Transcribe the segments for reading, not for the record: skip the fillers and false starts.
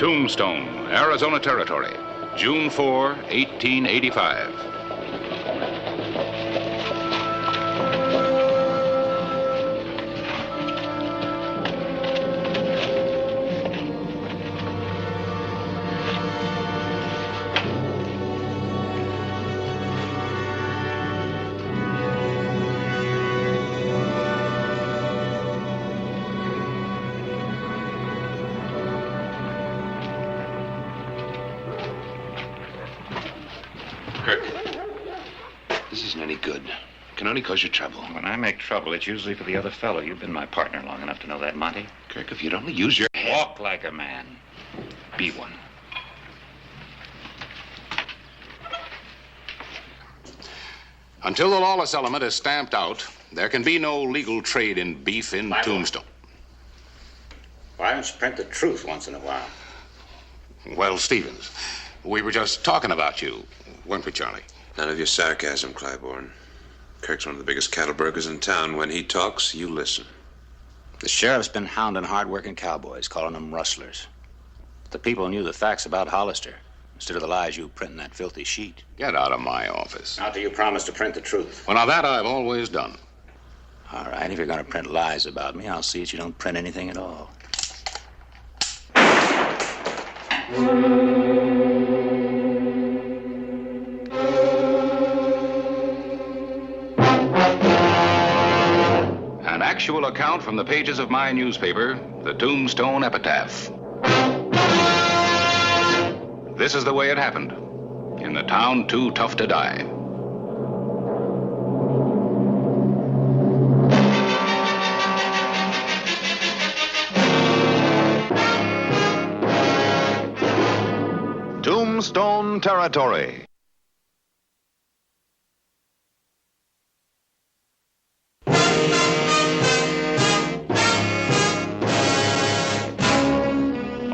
Tombstone, Arizona Territory, June 4, 1885. Kirk, this isn't any good. It can only cause you trouble. When I make trouble, it's usually for the other fellow. You've been my partner long enough to know that, Monty. Kirk, if you'd only use your head. Walk like a man. Be one. Until the lawless element is stamped out, there can be no legal trade in beef in Tombstone. Why don't you print the truth once in a while? Well, Stevens, we were just talking about you, weren't we, Charlie? None of your sarcasm, Clybourne. Kirk's one of the biggest cattle brokers in town. When he talks, you listen. The sheriff's been hounding hard-working cowboys, calling them rustlers. But the people knew the facts about Hollister, instead of the lies you print in that filthy sheet. Get out of my office. Now, do you promise to print the truth? Well, now that I've always done. All right, if you're going to print lies about me, I'll see that you don't print anything at all. An actual account from the pages of my newspaper, the Tombstone Epitaph. This is the way it happened, in the town too tough to die. Tombstone Territory.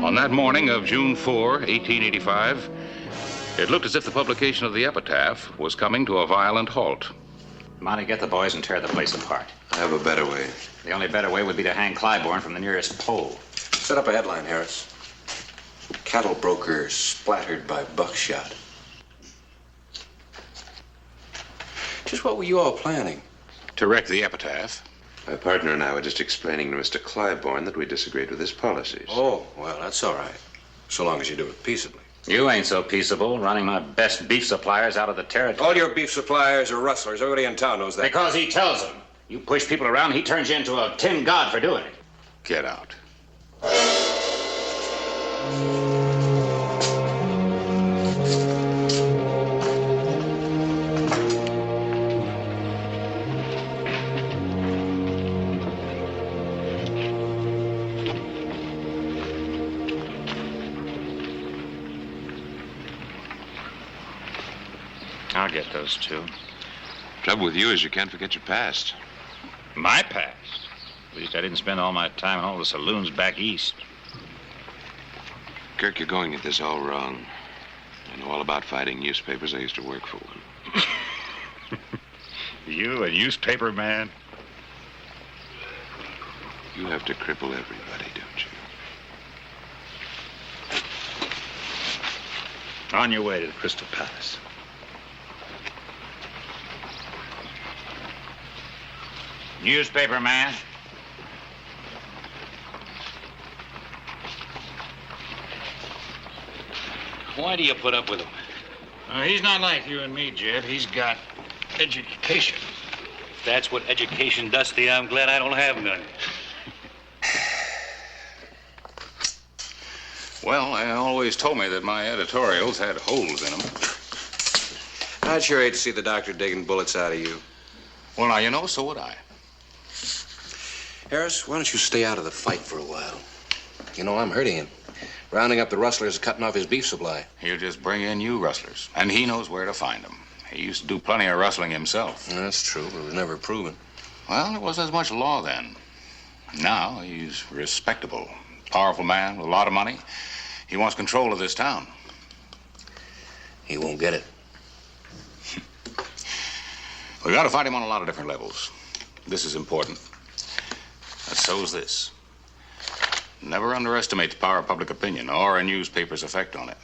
On that morning of June 4, 1885, it looked as if the publication of the Epitaph was coming to a violent halt. Monty, get the boys and tear the place apart. I have a better way. The only better way would be to hang Clybourne from the nearest pole. Set up a headline, Harris. Cattle broker splattered by buckshot. Just what were you all planning? To wreck the Epitaph. My partner and I were just explaining to Mr. Clybourne that we disagreed with his policies. Oh, well, that's all right. So long as you do it peaceably. You ain't so peaceable, running my best beef suppliers out of the territory. All your beef suppliers are rustlers. Everybody in town knows that. Because he tells them. You push people around, he turns you into a tin god for doing it. Get out. I'll get those two. Trouble with you is you can't forget your past. My past? At least I didn't spend all my time in all the saloons back east. Kirk, you're going at this all wrong. I know all about fighting newspapers. I used to work for one. You, a newspaper man? You have to cripple everybody, don't you? On your way to the Crystal Palace. Newspaper man. Why do you put up with him? He's not like you and me, Jed. He's got education. If that's what education does to you, I'm glad I don't have none. Well, they always told me that my editorials had holes in them. I'd sure hate to see the doctor digging bullets out of you. Well, now, you know, so would I. Harris, why don't you stay out of the fight for a while? You know, I'm hurting him. Rounding up the rustlers and cutting off his beef supply. He'll just bring in you rustlers, and he knows where to find them. He used to do plenty of rustling himself. That's true, but it was never proven. Well, there wasn't as much law then. Now he's respectable, powerful man with a lot of money. He wants control of this town. He won't get it. We've got to fight him on a lot of different levels. This is important. So's this. Never underestimate the power of public opinion or a newspaper's effect on it.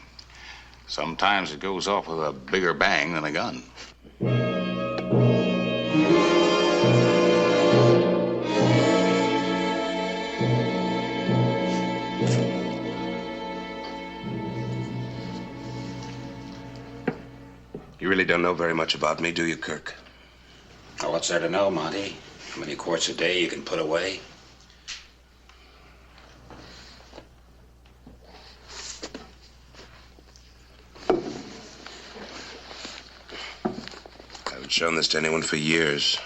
Sometimes it goes off with a bigger bang than a gun. You really don't know very much about me, do you, Kirk? Well, what's there to know, Monty? How many quarts a day you can put away? I haven't shown this to anyone for years.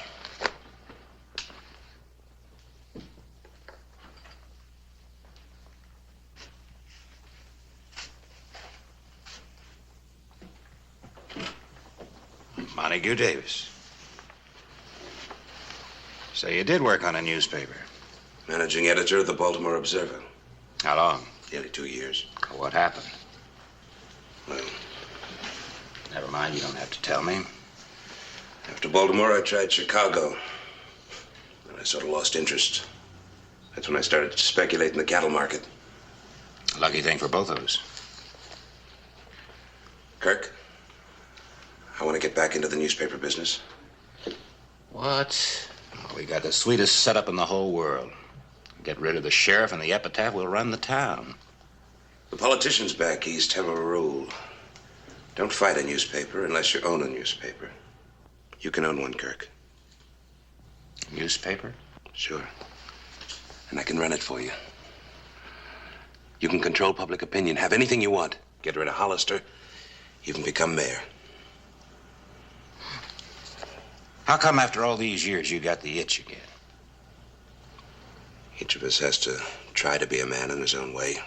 Montague Davis. So you did work on a newspaper. Managing editor of the Baltimore Observer. How long? Nearly 2 years. What happened? Well, Never mind, you don't have to tell me. after Baltimore, I tried Chicago. And I sort of lost interest. That's when I started to speculate in the cattle market. Lucky thing for both of us. Kirk, I want to get back into the newspaper business. What? Oh, we got the sweetest setup in the whole world. Get rid of the sheriff and the Epitaph, we'll run the town. The politicians back east have a rule. Don't fight a newspaper unless you own a newspaper. You can own one, Kirk. Newspaper? Sure. And I can run it for you. You can control public opinion, have anything you want. Get rid of Hollister, you can become mayor. How come after all these years you got the itch again? Each of us has to try to be a man in his own way.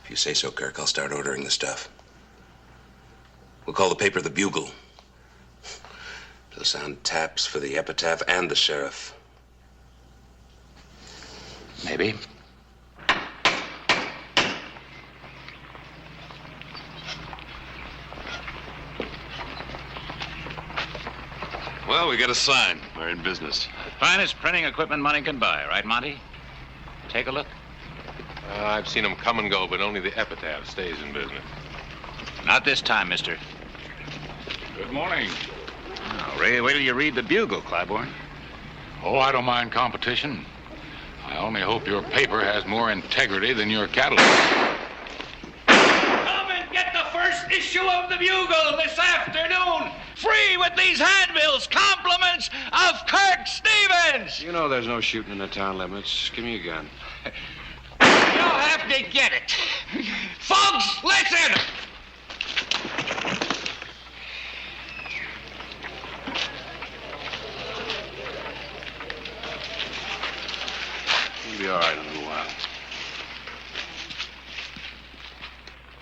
If you say so, Kirk, I'll start ordering the stuff. We'll call the paper the Bugle. It'll sound taps for the Epitaph and the sheriff. Maybe. Well, we got a sign. We're in business. Finest printing equipment money can buy, right, Monty? Take a look. I've seen them come and go, but only the Epitaph stays in business. Not this time, mister. Good morning. Oh, wait till you read the Bugle, Claiborne. Oh, I don't mind competition. I only hope your paper has more integrity than your catalog. Come and get the first issue of the Bugle this afternoon. Free with these handbills. Compliments of Kirk Stevens. You know there's no shooting in the town limits. Give me a gun. You'll have to get it. Folks, listen. You'll be all right in a little while.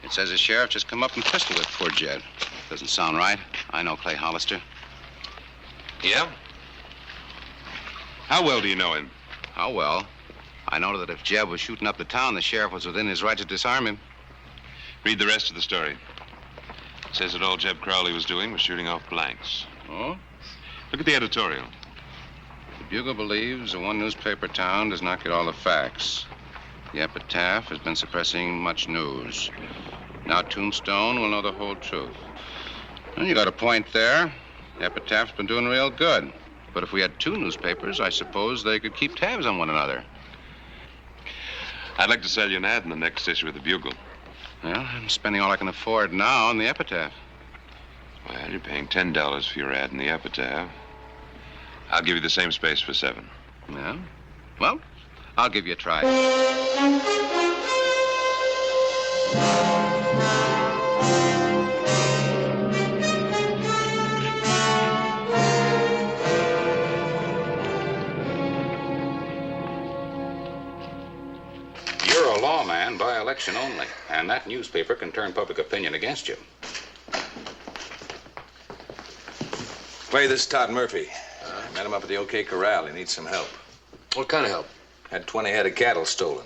It says the sheriff just come up and pistol whipped poor Jed. Doesn't sound right. I know Clay Hollister. Yeah? How well do you know him? How well? I know that if Jeb was shooting up the town, the sheriff was within his right to disarm him. Read the rest of the story. It says that all Jeb Crowley was doing was shooting off blanks. Oh? Look at the editorial. The Bugle believes the one newspaper town does not get all the facts. The Epitaph has been suppressing much news. Now Tombstone will know the whole truth. Well, you got a point there. The Epitaph's been doing real good. But if we had two newspapers, I suppose they could keep tabs on one another. I'd like to sell you an ad in the next issue of the Bugle. Well, I'm spending all I can afford now on the Epitaph. Well, you're paying $10 for your ad in the Epitaph. I'll give you the same space for $7. Yeah? Well, I'll give you a try. You're a lawman by election only, and that newspaper can turn public opinion against you. Clay, this is Todd Murphy. I met him up at the OK Corral. He needs some help. What kind of help? Had 20 head of cattle stolen.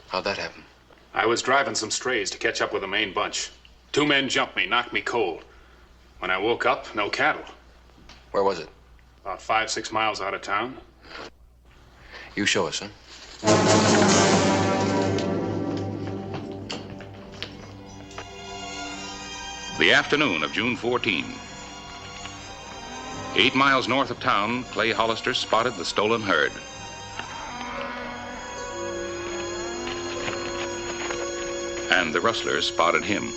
How'd that happen? I was driving some strays to catch up with the main bunch. 2 men jumped me, knocked me cold. When I woke up, no cattle. Where was it? About 5-6 miles out of town. You show us, huh? The afternoon of June 14. 8 miles north of town, Clay Hollister spotted the stolen herd. And the rustlers spotted him.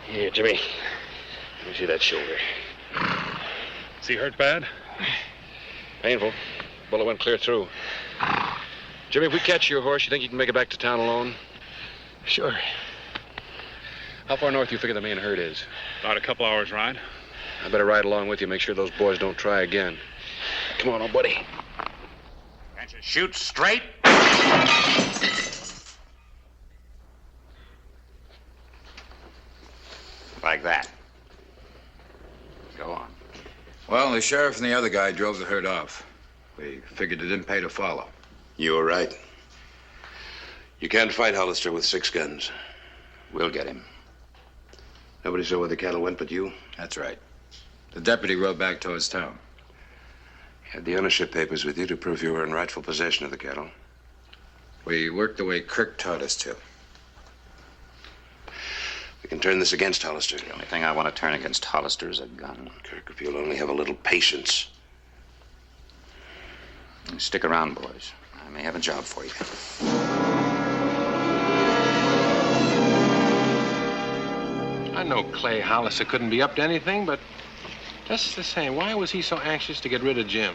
Here, Jimmy. Let me see that shoulder. Is he hurt bad? Painful. Bullet went clear through. Jimmy, if we catch your horse, you think you can make it back to town alone? Sure. How far north do you figure the main herd is? About a couple hours ride. I better ride along with you, make sure those boys don't try again. Come on, old buddy. Can't you shoot straight? Like that. Go on. Well, the sheriff and the other guy drove the herd off. We figured it didn't pay to follow. You were right. You can't fight Hollister with 6 guns. We'll get him. Nobody saw where the cattle went but you? That's right. The deputy rode back towards town. You had the ownership papers with you to prove you were in rightful possession of the cattle. We worked the way Kirk taught us to. We can turn this against Hollister. The only thing I want to turn against Hollister is a gun. Kirk, if you'll only have a little patience. Stick around, boys. I may have a job for you. I know Clay Hollister couldn't be up to anything, but just the same, why was he so anxious to get rid of Jim?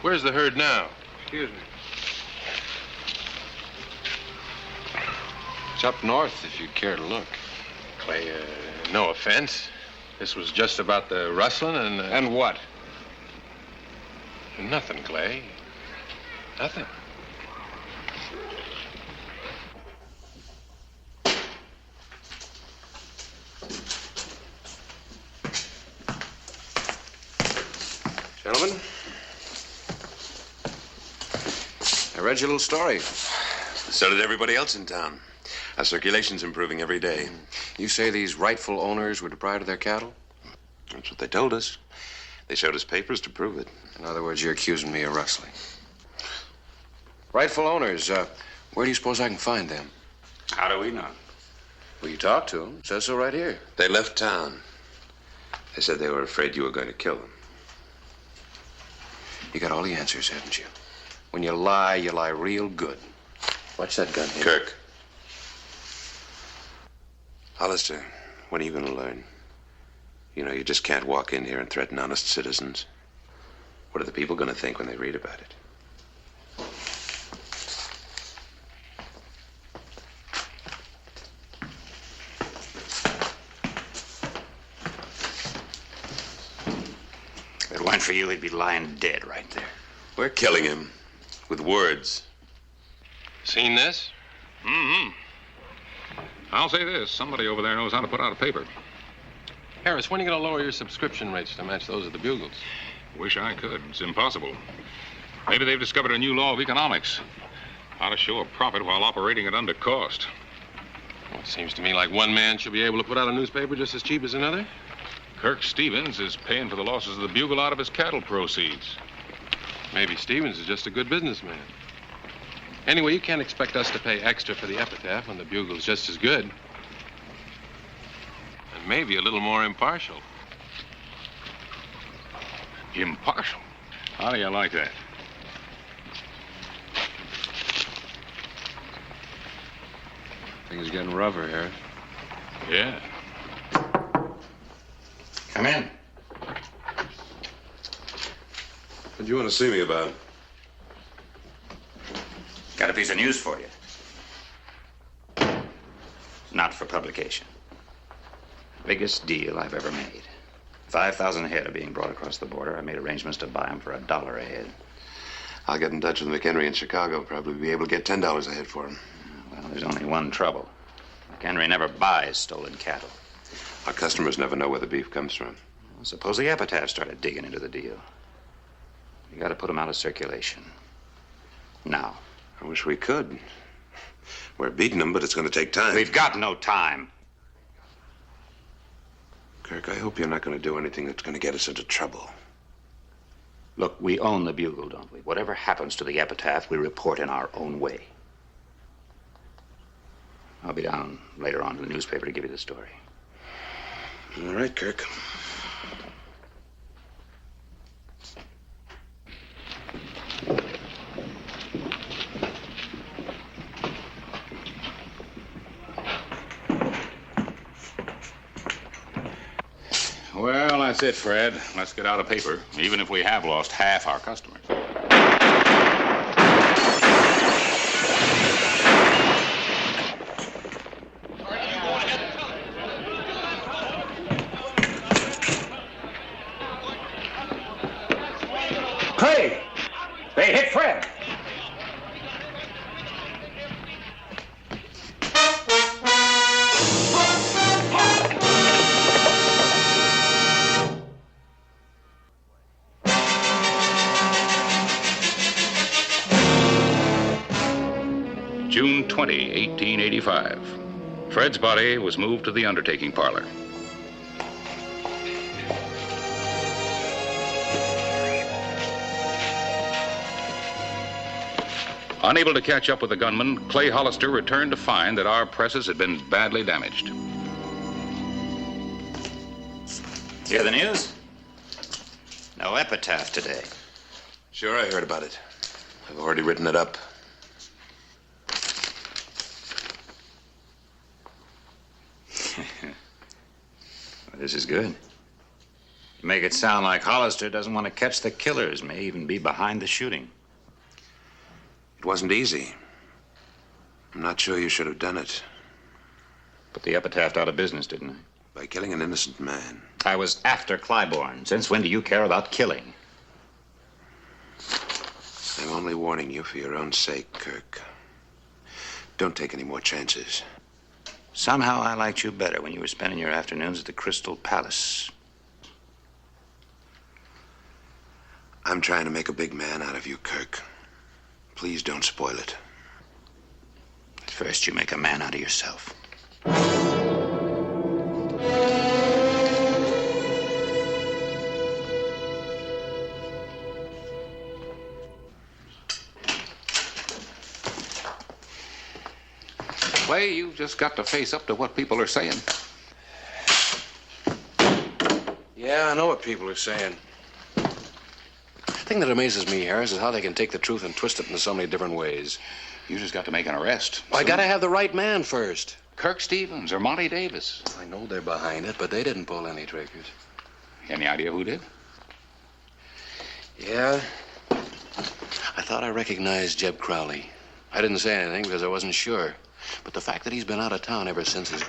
Where's the herd now? Excuse me. It's up north, if you care to look. Clay, no offense. This was just about the rustling and... And what? Nothing, Clay. Nothing. Gentlemen, I read your little story. So did everybody else in town. Our circulation's improving every day. You say these rightful owners were deprived of their cattle? That's what they told us. They showed us papers to prove it. In other words, you're accusing me of rustling. Rightful owners, where do you suppose I can find them? How do we know? Well, you talked to them. It says so right here. They left town. They said they were afraid you were going to kill them. You got all the answers, haven't you? When you lie real good. Watch that gun here. Kirk. Hollister, when are you going to learn? You know, you just can't walk in here and threaten honest citizens. What are the people going to think when they read about it? If it weren't for you, he'd be lying dead right there. We're killing him with words. Seen this? Mm-hmm. I'll say this. Somebody over there knows how to put out a paper. Harris, when are you going to lower your subscription rates to match those of the Bugles? Wish I could. It's impossible. Maybe they've discovered a new law of economics. How to show a profit while operating at under cost. Well, it seems to me like one man should be able to put out a newspaper just as cheap as another. Kirk Stevens is paying for the losses of the Bugle out of his cattle proceeds. Maybe Stevens is just a good businessman. Anyway, you can't expect us to pay extra for the Epitaph when the Bugle's just as good. And maybe a little more impartial. Impartial? How do you like that? Things are getting rougher, Harris. Yeah. Come in. What do you want to see me about? Got a piece of news for you. Not for publication. Biggest deal I've ever made. 5,000 head are being brought across the border. I made arrangements to buy them for $1 a head. I'll get in touch with McHenry in Chicago. Probably be able to get $10 a head for him. Well, there's only one trouble. McHenry never buys stolen cattle. Our customers never know where the beef comes from. Well, suppose the Epitaph started digging into the deal. You got to put them out of circulation. Now. I wish we could. We're beating them, but it's going to take time. We've got no time. Kirk, I hope you're not going to do anything that's going to get us into trouble. Look, we own the Bugle, don't we? Whatever happens to the Epitaph, we report in our own way. I'll be down later on to the newspaper to give you the story. All right, Kirk. Well, that's it, Fred. Let's get out of paper, even if we have lost half our customers. Clay! They hit Fred! June 20, 1885. Fred's body was moved to the undertaking parlor. Unable to catch up with the gunman, Clay Hollister returned to find that our presses had been badly damaged. Hear the news? No Epitaph today. Sure, I heard about it. I've already written it up. Well, this is good. You make it sound like Hollister doesn't want to catch the killers, may even be behind the shooting. It wasn't easy. I'm not sure you should have done it. Put the Epitaph out of business, didn't I? By killing an innocent man. I was after Clybourne. Since when do you care about killing? I'm only warning you for your own sake, Kirk. Don't take any more chances. Somehow I liked you better when you were spending your afternoons at the Crystal Palace. I'm trying to make a big man out of you, Kirk. Please don't spoil it. First, you make a man out of yourself. Clay, you've just got to face up to what people are saying. Yeah, I know what people are saying. The thing that amazes me, Harris, is how they can take the truth and twist it into so many different ways. You just got to make an arrest. Well, I gotta have the right man first. Kirk Stevens or Monty Davis. I know they're behind it, but they didn't pull any triggers. Any idea who did? Yeah. I thought I recognized Jeb Crowley. I didn't say anything because I wasn't sure. But the fact that he's been out of town ever since is...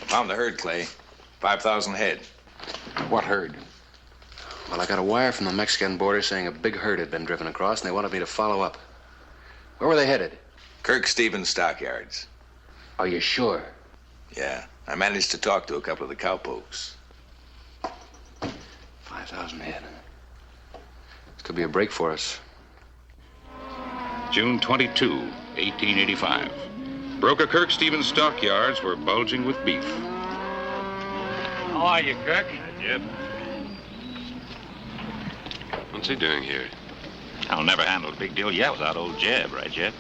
Found the herd, Clay. 5,000 head. What herd? Well, I got a wire from the Mexican border saying a big herd had been driven across, and they wanted me to follow up. Where were they headed? Kirk Stevens stockyards. Are you sure? Yeah. I managed to talk to a couple of the cowpokes. 5,000 head. This could be a break for us. June 22, 1885. Broker Kirk Stevens' stockyards were bulging with beef. How are you, Kirk? Jeb. What's he doing here? I'll never handle a big deal yet without old Jeb, right, Jeb?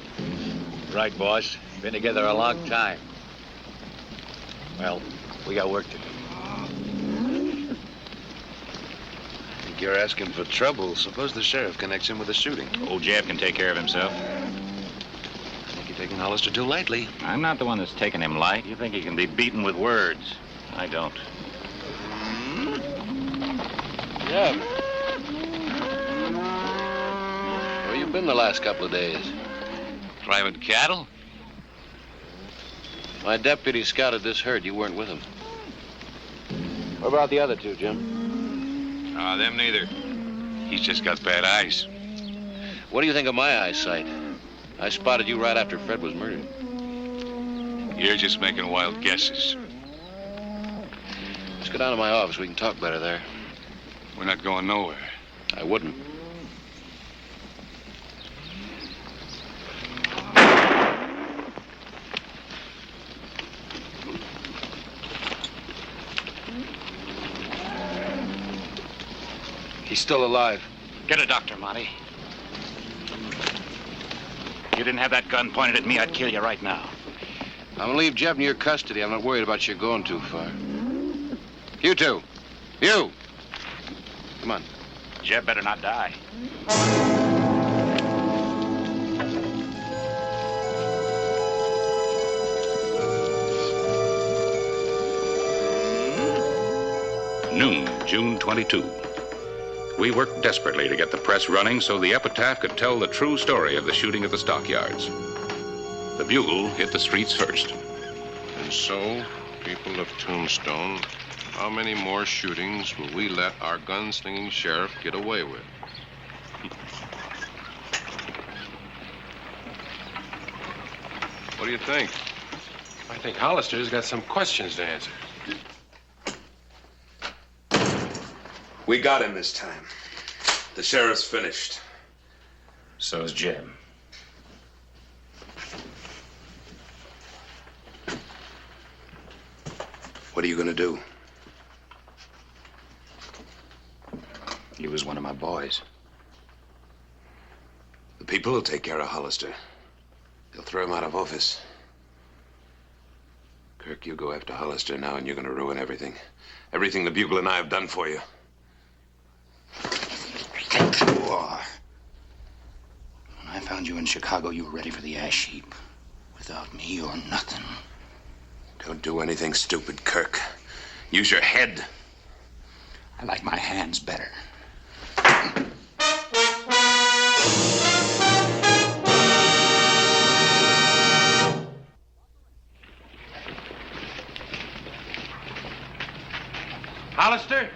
Right, boss. Been together a long time. Well, we got work to do. I think you're asking for trouble. Suppose the sheriff connects him with the shooting. Old Jeb can take care of himself. I think you're taking Hollister too lightly. I'm not the one that's taking him light. You think he can be beaten with words. I don't. Jeb. Where you been the last couple of days? Driving cattle? My deputy scouted this herd. You weren't with him. What about the other two, Jim? Them neither. He's just got bad eyes. What do you think of my eyesight? I spotted you right after Fred was murdered. You're just making wild guesses. go down to my office. We can talk better there. We're not going nowhere. I wouldn't. He's still alive. Get a doctor, Monty. If you didn't have that gun pointed at me, I'd kill you right now. I'm gonna leave Jeb in your custody. I'm not worried about you going too far. You two. You! Come on. Jeb better not die. Noon, June 22. We worked desperately to get the press running so the Epitaph could tell the true story of the shooting at the stockyards. The Bugle hit the streets first. And so, people of Tombstone, how many more shootings will we let our gunslinging sheriff get away with? What do you think? I think Hollister's got some questions to answer. We got him this time. The sheriff's finished. So's Jeb. What are you gonna do? He was one of my boys. The people will take care of Hollister. They'll throw him out of office. Kirk, you go after Hollister now and you're gonna ruin everything. Everything the Bugle and I have done for you. When I found you in Chicago, you were ready for the ash heap. Without me, you're nothing. Don't do anything stupid, Kirk. Use your head. I like my hands better. Hollister?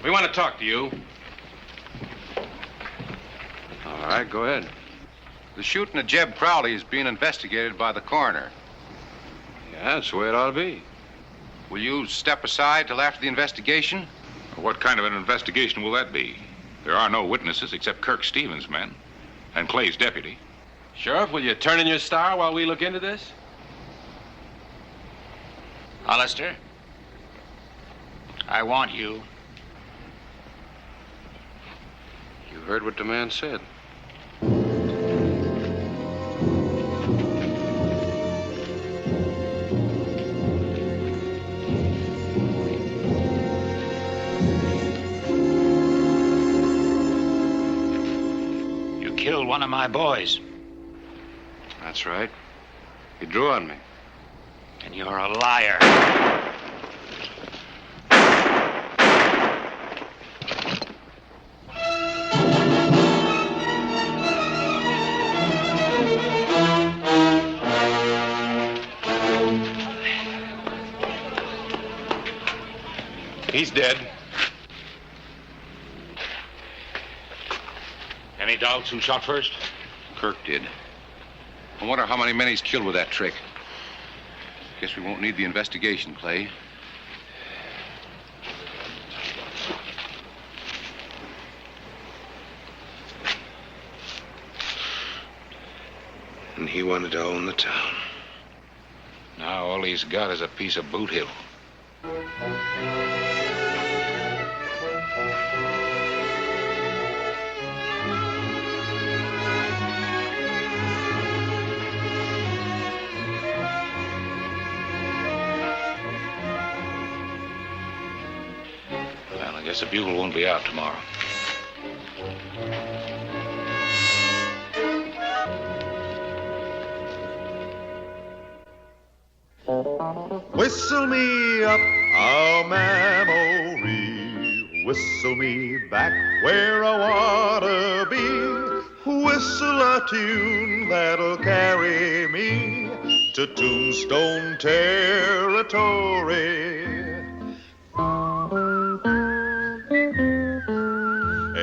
We want to talk to you. All right, go ahead. The shooting of Jeb Crowley is being investigated by the coroner. Yeah, that's the way it ought to be. Will you step aside till after the investigation? What kind of an investigation will that be? There are no witnesses except Kirk Stevens' men and Clay's deputy. Sheriff, will you turn in your star while we look into this? Hollister, I want you. You heard what the man said. You killed one of my boys. That's right. He drew on me. And you're a liar. He's dead. Any doubts who shot first? Kirk did. I wonder how many men he's killed with that trick. Guess we won't need the investigation, Clay. And he wanted to own the town. Now all he's got is a piece of Boot Hill. Well, I guess the Bugle won't be out tomorrow. Whistle me up a memory, whistle me back where I wanna be, whistle a tune that'll carry me to Tombstone territory.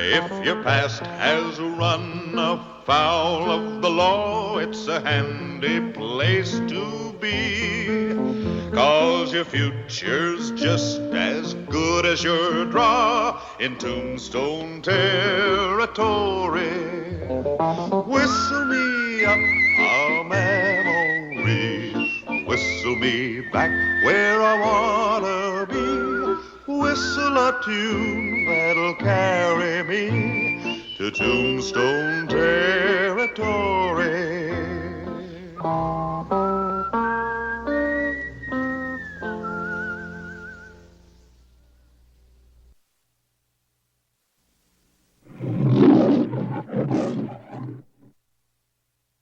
If your past has run afoul of the law, it's a handy place to be. your future's just as good as your draw in Tombstone territory. Whistle me up a memory, whistle me back where I wanna be. Whistle a tune that'll carry me to Tombstone territory.